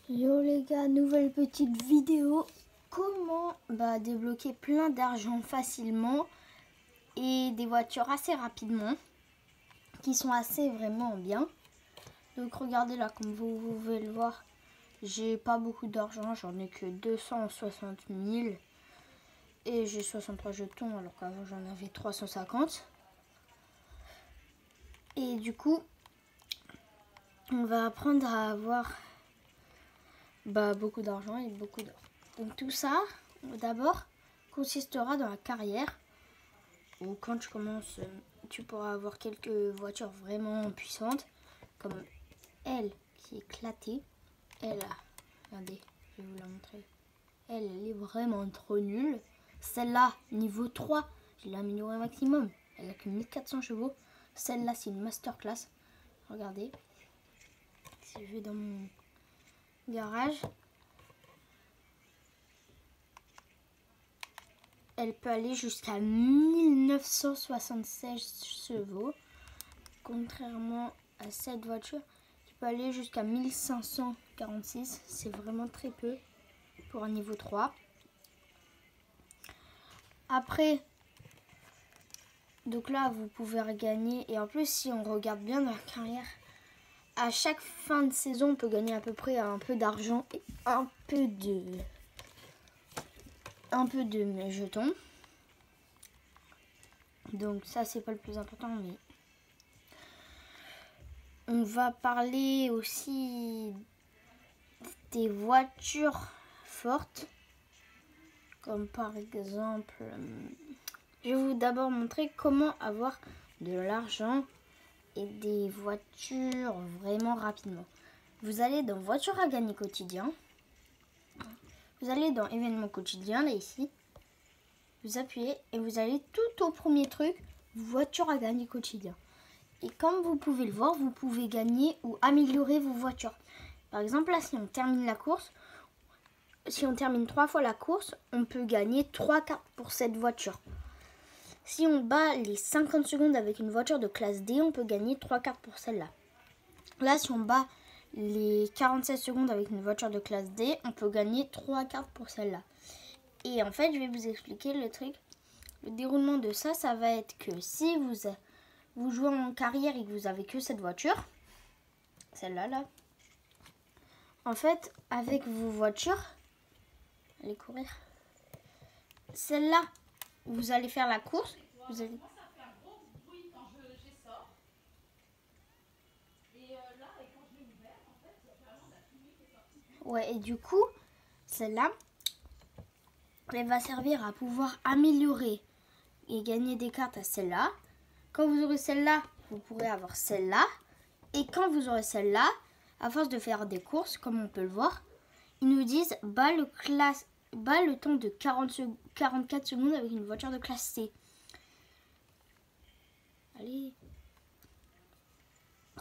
Yo les gars, nouvelle petite vidéo. Comment débloquer plein d'argent facilement et des voitures assez rapidement qui sont assez vraiment bien. Donc regardez là, comme vous pouvez le voir, j'ai pas beaucoup d'argent, j'en ai que 260 000 et j'ai 63 jetons alors qu'avant j'en avais 350. Et du coup, on va apprendre à avoir beaucoup d'argent et beaucoup d'or. Donc tout ça, d'abord, consistera dans la carrière où quand tu commences, tu pourras avoir quelques voitures vraiment puissantes, comme elle qui est éclatée. Elle, regardez, je vais vous la montrer. Elle est vraiment trop nulle. Celle-là, niveau 3, je l'ai améliorée au maximum. Elle a que 1400 chevaux. Celle-là, c'est une masterclass. Regardez. Si je vais dans mon garage, elle peut aller jusqu'à 1976 chevaux. Contrairement à cette voiture qui peut aller jusqu'à 1546. C'est vraiment très peu pour un niveau 3. Après, donc là, vous pouvez regagner. Et en plus, si on regarde bien dans la carrière, à chaque fin de saison, on peut gagner à peu près un peu d'argent et un peu de mes jetons. Donc ça, c'est pas le plus important, mais on va parler aussi des voitures fortes, comme par exemple, je vais vous d'abord montrer comment avoir de l'argent et des voitures vraiment rapidement. Vous allez dans voiture à gagner quotidien, vous allez dans événements quotidiens, là ici, vous appuyez et vous allez tout au premier truc, voiture à gagner quotidien. Et comme vous pouvez le voir, vous pouvez gagner ou améliorer vos voitures. Par exemple, là, si on termine la course, si on termine 3 fois la course, on peut gagner 3 cartes pour cette voiture. Si on bat les 50 secondes avec une voiture de classe D, on peut gagner 3 cartes pour celle-là. Là, si on bat les 47 secondes avec une voiture de classe D, on peut gagner 3 cartes pour celle-là. Et en fait, je vais vous expliquer le truc. Le déroulement de ça, ça va être que si vous jouez en carrière et que vous avez que cette voiture, celle-là, là, en fait, avec vos voitures, allez courir, celle-là, vous allez faire la course, vous allez... Ouais, et du coup, celle-là, elle va servir à pouvoir améliorer et gagner des cartes à celle-là. Quand vous aurez celle-là, vous pourrez avoir celle-là. Et quand vous aurez celle-là, à force de faire des courses, comme on peut le voir, ils nous disent bat le temps de 44 secondes avec une voiture de classe C. Allez.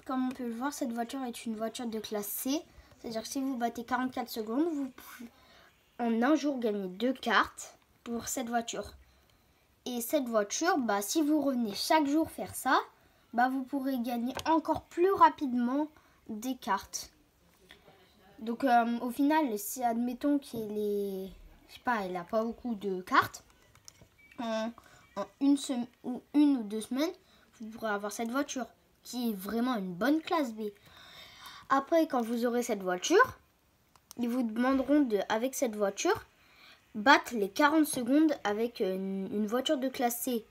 Comme on peut le voir, cette voiture est une voiture de classe C. C'est-à-dire que si vous battez 44 secondes, vous pouvez en un jour gagner 2 cartes pour cette voiture. Et cette voiture, si vous revenez chaque jour faire ça, vous pourrez gagner encore plus rapidement des cartes. Donc au final, si admettons elle n'a pas beaucoup de cartes, en une ou 2 semaines, vous pourrez avoir cette voiture qui est vraiment une bonne classe B. Après, quand vous aurez cette voiture, ils vous demanderont avec cette voiture, battre les 40 secondes avec une voiture de classe C.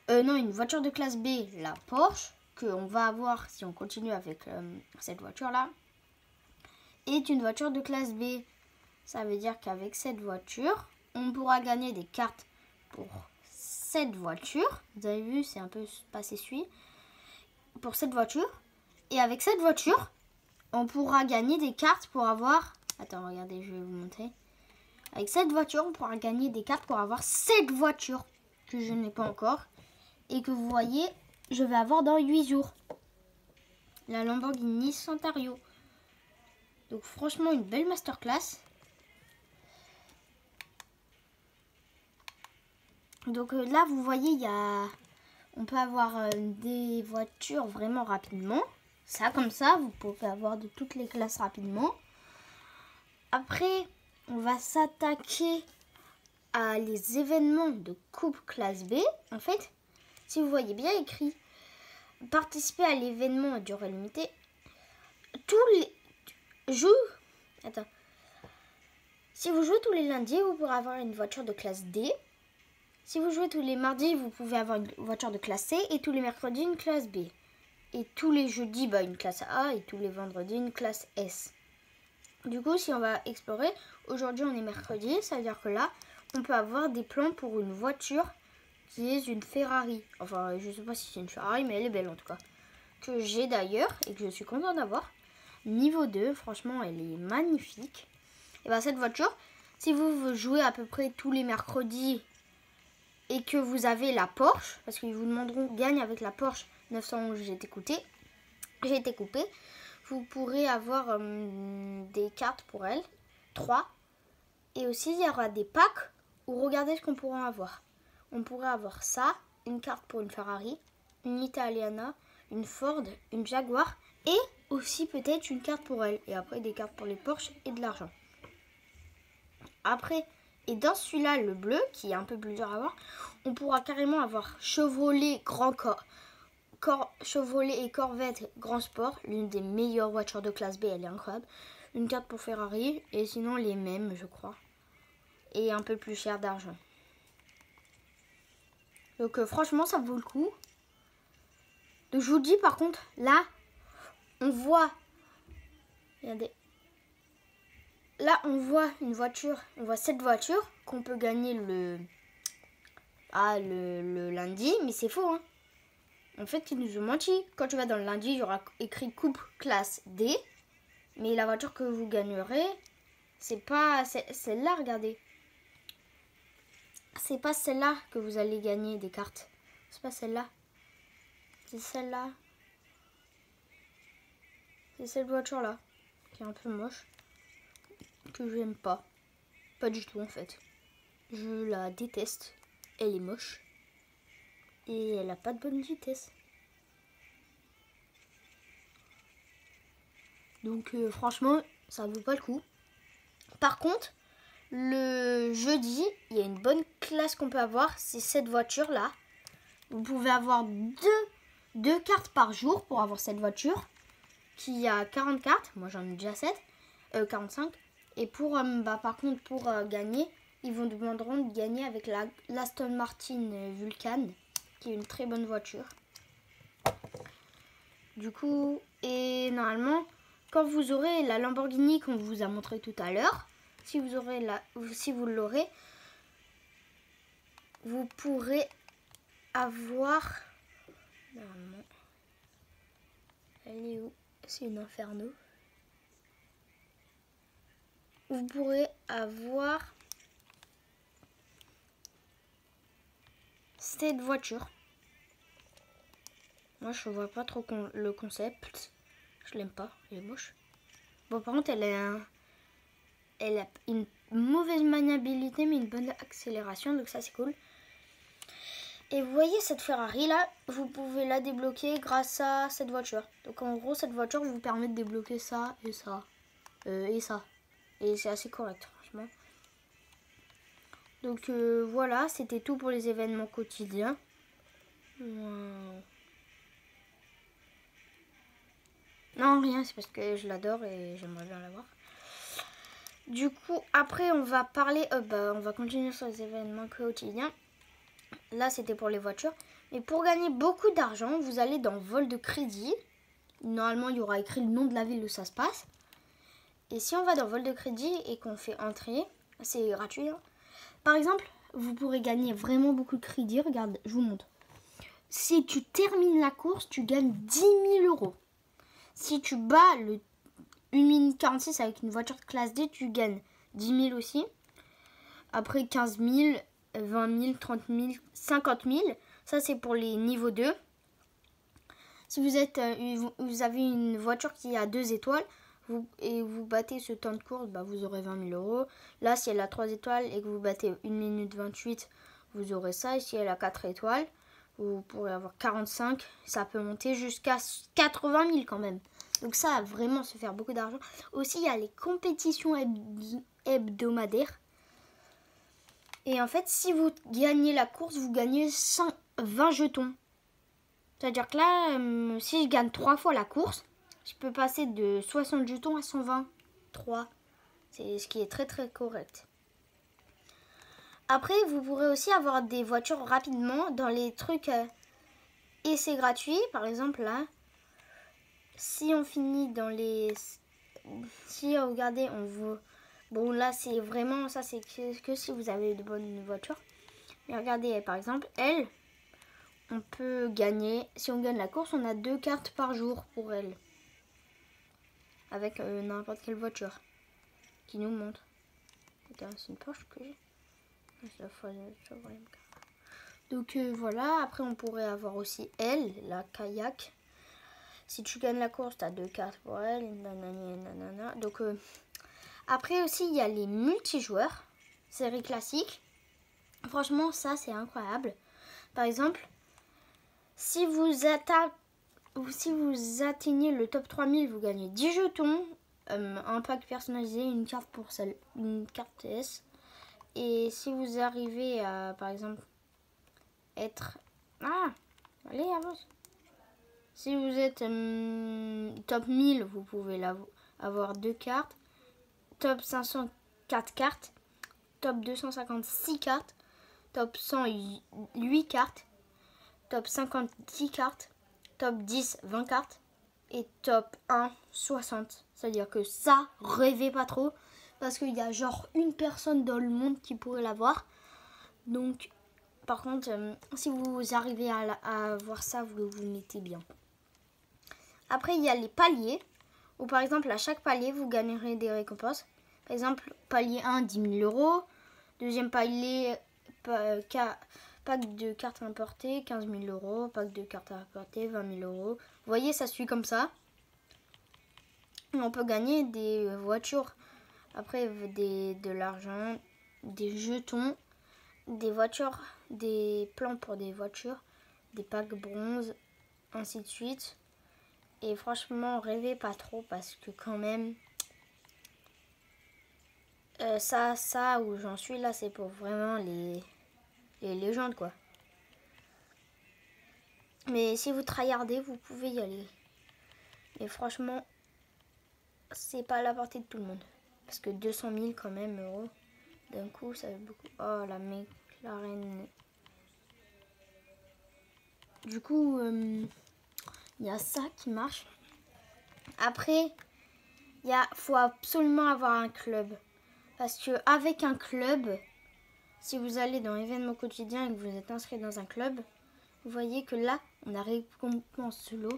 Une voiture de classe B, la Porsche, qu'on va avoir si on continue avec cette voiture-là, est une voiture de classe B. Ça veut dire qu'avec cette voiture, on pourra gagner des cartes pour cette voiture. Vous avez vu, c'est un peu passé celui. Pour cette voiture. Et avec cette voiture, on pourra gagner des cartes pour avoir... Attends, regardez, je vais vous montrer. Avec cette voiture, on pourra gagner des cartes pour avoir cette voiture que je n'ai pas encore. Et que vous voyez, je vais avoir dans 8 jours. La Lamborghini Centario. Donc franchement, une belle masterclass. Donc là, vous voyez, on peut avoir des voitures vraiment rapidement. Ça, comme ça, vous pouvez avoir de toutes les classes rapidement. Après, on va s'attaquer à les événements de Coupe classe B. En fait, si vous voyez bien écrit, participer à l'événement à durée limitée. Tous les jours. Attends. Si vous jouez tous les lundis, vous pourrez avoir une voiture de classe D. Si vous jouez tous les mardis, vous pouvez avoir une voiture de classe C. Et tous les mercredis, une classe B. Et tous les jeudis, une classe A. Et tous les vendredis, une classe S. Du coup, si on va explorer, aujourd'hui on est mercredi. Ça veut dire que là, on peut avoir des plans pour une voiture qui est une Ferrari. Enfin, je ne sais pas si c'est une Ferrari, mais elle est belle en tout cas. Que j'ai d'ailleurs et que je suis contente d'avoir. Niveau 2, franchement, elle est magnifique. Et bien cette voiture, si vous jouez à peu près tous les mercredis et que vous avez la Porsche, parce qu'ils vous demanderont gagne avec la Porsche 911, j'ai été coupée, vous pourrez avoir des cartes pour elle, 3. Et aussi, il y aura des packs où regardez ce qu'on pourra avoir. On pourrait avoir ça, une carte pour une Ferrari, une Italiana, une Ford, une Jaguar et aussi peut-être une carte pour elle. Et après des cartes pour les Porsche et de l'argent. Après, et dans celui-là, le bleu, qui est un peu plus dur à avoir, on pourra carrément avoir Chevrolet Chevrolet et Corvette Grand Sport, l'une des meilleures voitures de classe B, elle est incroyable. Une carte pour Ferrari et sinon les mêmes, je crois. Et un peu plus cher d'argent. Donc franchement, ça vaut le coup. Donc je vous dis par contre, là, on voit... Regardez. Là, on voit une voiture, on voit cette voiture qu'on peut gagner le lundi, mais c'est faux. Hein. En fait, ils nous ont menti. Quand tu vas dans le lundi, il y aura écrit coupe classe D, mais la voiture que vous gagnerez, c'est pas celle-là, regardez. C'est pas celle-là que vous allez gagner des cartes. C'est pas celle-là. C'est celle-là. C'est cette voiture-là, qui est un peu moche. Que j'aime pas. Pas du tout en fait. Je la déteste. Elle est moche. Et elle a pas de bonne vitesse. Donc franchement, ça vaut pas le coup. Par contre, le jeudi, il y a une bonne classe qu'on peut avoir. C'est cette voiture-là. Vous pouvez avoir deux cartes par jour pour avoir cette voiture. Qui a 40 cartes. Moi j'en ai déjà 45. Et pour, par contre, pour gagner, ils vous demanderont de gagner avec l'Aston Martin Vulcan, qui est une très bonne voiture. Du coup, et normalement, quand vous aurez la Lamborghini qu'on vous a montré tout à l'heure, si vous l'aurez, vous pourrez avoir... Normalement, elle est où? C'est une Inferno. Vous pourrez avoir cette voiture. Moi, je vois pas trop le concept. Je l'aime pas. Elle est moche. Bon, par contre, elle a une mauvaise maniabilité, mais une bonne accélération. Donc ça, c'est cool. Et vous voyez cette Ferrari là, vous pouvez la débloquer grâce à cette voiture. Donc en gros, cette voiture vous permet de débloquer ça et ça. Et ça. Et c'est assez correct, franchement. Donc voilà, c'était tout pour les événements quotidiens. Wow. Non, rien, c'est parce que je l'adore et j'aimerais bien l'avoir. Du coup, après, on va parler... on va continuer sur les événements quotidiens. Là, c'était pour les voitures. Mais pour gagner beaucoup d'argent, vous allez dans vol de crédit. Normalement, il y aura écrit le nom de la ville où ça se passe. Et si on va dans vol de crédit et qu'on fait entrer, c'est gratuit. Hein. Par exemple, vous pourrez gagner vraiment beaucoup de crédit. Regarde, je vous montre. Si tu termines la course, tu gagnes 10 000 €. Si tu bats le 1 minute 46 avec une voiture de classe D, tu gagnes 10 000 aussi. Après 15 000, 20 000, 30 000, 50 000. Ça, c'est pour les niveaux 2. Si vous avez une voiture qui a 2 étoiles et vous battez ce temps de course, vous aurez 20 000 €. Là, si elle a 3 étoiles et que vous battez 1 minute 28, vous aurez ça. Et si elle a 4 étoiles, vous pourrez avoir 45. Ça peut monter jusqu'à 80 000 quand même. Donc ça, vraiment, se faire beaucoup d'argent. Aussi, il y a les compétitions hebdomadaires. Et en fait, si vous gagnez la course, vous gagnez 120 jetons. C'est-à-dire que là, si je gagne 3 fois la course, je peux passer de 60 jetons à 123. C'est ce qui est très très correct. Après, vous pourrez aussi avoir des voitures rapidement dans les trucs essais gratuits. Par exemple, là, si on finit dans les... Si, regardez, on veut... Bon, là, c'est vraiment... Ça, c'est que si vous avez de bonnes voitures. Mais regardez, par exemple, elle, on peut gagner... Si on gagne la course, on a 2 cartes par jour pour elle. Avec n'importe quelle voiture. Qui nous montre. C'est une Porsche que j'ai. Donc voilà, après on pourrait avoir aussi elle, la kayak. Si tu gagnes la course, tu as 2 cartes pour elle. Nanana. Donc après aussi, il y a les multijoueurs, série classique. Franchement, ça c'est incroyable. Par exemple, si vous atteignez le top 3000, vous gagnez 10 jetons, un pack personnalisé, une carte une carte TS. Et si vous arrivez à, par exemple, être... allez, avance. Si vous êtes top 1000, vous pouvez avoir 2 cartes. Top 500, 4 cartes. Top 256 cartes. Top 100, 8 cartes. Top 50, 10 cartes. Top 10, 20 cartes. Et top 1, 60. C'est-à-dire que ça, rêvez pas trop. Parce qu'il y a genre une personne dans le monde qui pourrait l'avoir. Donc, par contre, si vous arrivez à voir ça, vous mettez bien. Après, il y a les paliers. Où par exemple, à chaque palier, vous gagnerez des récompenses. Par exemple, palier 1, 10 000 €. Deuxième palier, pack de cartes importées, 15 000 €. Pack de cartes importées, 20 000 €. Vous voyez, ça suit comme ça. Et on peut gagner des voitures. Après, de l'argent, des jetons, des voitures, des plans pour des voitures, des packs bronze, ainsi de suite. Et franchement, rêvez pas trop parce que quand même, ça où j'en suis là, c'est pour vraiment les légendes, quoi. Mais si vous tryhardez, vous pouvez y aller. Mais franchement, c'est pas à la portée de tout le monde. Parce que 200 000 quand même euros, d'un coup, ça fait beaucoup. Oh, la McLaren. Du coup, il y a ça qui marche. Après, faut absolument avoir un club. Parce que avec un club, si vous allez dans l'événement quotidien et que vous êtes inscrit dans un club, vous voyez que là, on a récompense solo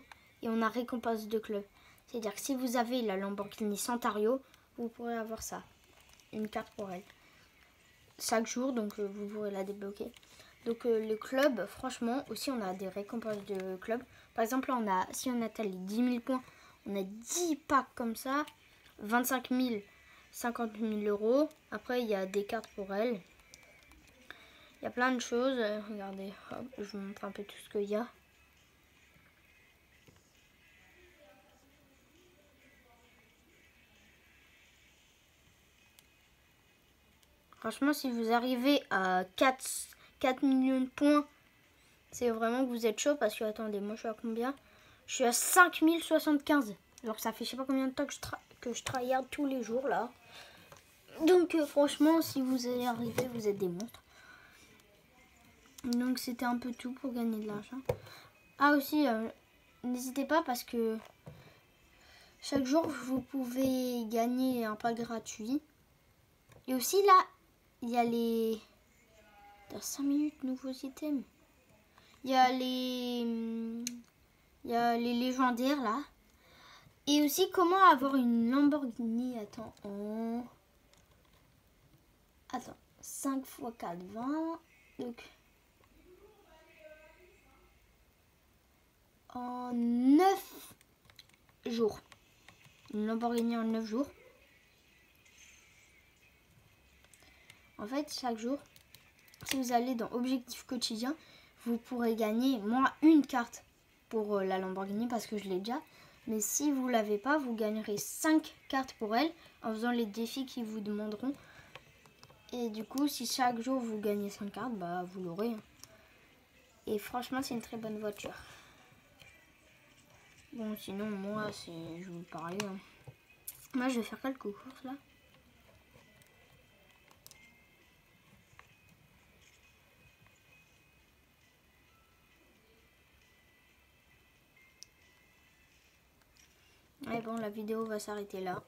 et on a récompense de club. C'est-à-dire que si vous avez la Lamborghini Centario, vous pourrez avoir ça. Une carte pour elle. Chaque jour, donc vous pourrez la débloquer. Donc le club, franchement, aussi on a des récompenses de club. Par exemple, si on atteint les 10 000 points, on a 10 packs comme ça. 25 000, 50 000 €. Après, il y a des cartes pour elle. Il y a plein de choses. Regardez, hop, je vous montre un peu tout ce qu'il y a. Franchement, si vous arrivez à 4 millions de points, c'est vraiment que vous êtes chaud. Parce que, attendez, moi je suis à combien? Je suis à 5075. Alors que ça fait je sais pas combien de temps que je tryhard tous les jours là. Donc franchement, si vous y arrivez, vous êtes des monstres. Donc c'était un peu tout pour gagner de l'argent. Ah aussi, n'hésitez pas parce que chaque jour vous pouvez gagner un pack gratuit. Et aussi là, il y a les... Dans 5 minutes, nouveaux items. Il y a les légendaires là. Et aussi comment avoir une Lamborghini. Attends, 5 x 4, 20. Donc en 9 jours. Une Lamborghini en 9 jours. En fait, chaque jour, si vous allez dans Objectif quotidien, vous pourrez gagner, moi, une carte pour la Lamborghini parce que je l'ai déjà. Mais si vous l'avez pas, vous gagnerez 5 cartes pour elle en faisant les défis qu'ils vous demanderont. Et du coup, si chaque jour vous gagnez 5 cartes, bah vous l'aurez. Et franchement, c'est une très bonne voiture. Bon, sinon, moi, je vous parlais. Moi, je vais faire quelques courses là. Et bon, la vidéo va s'arrêter là.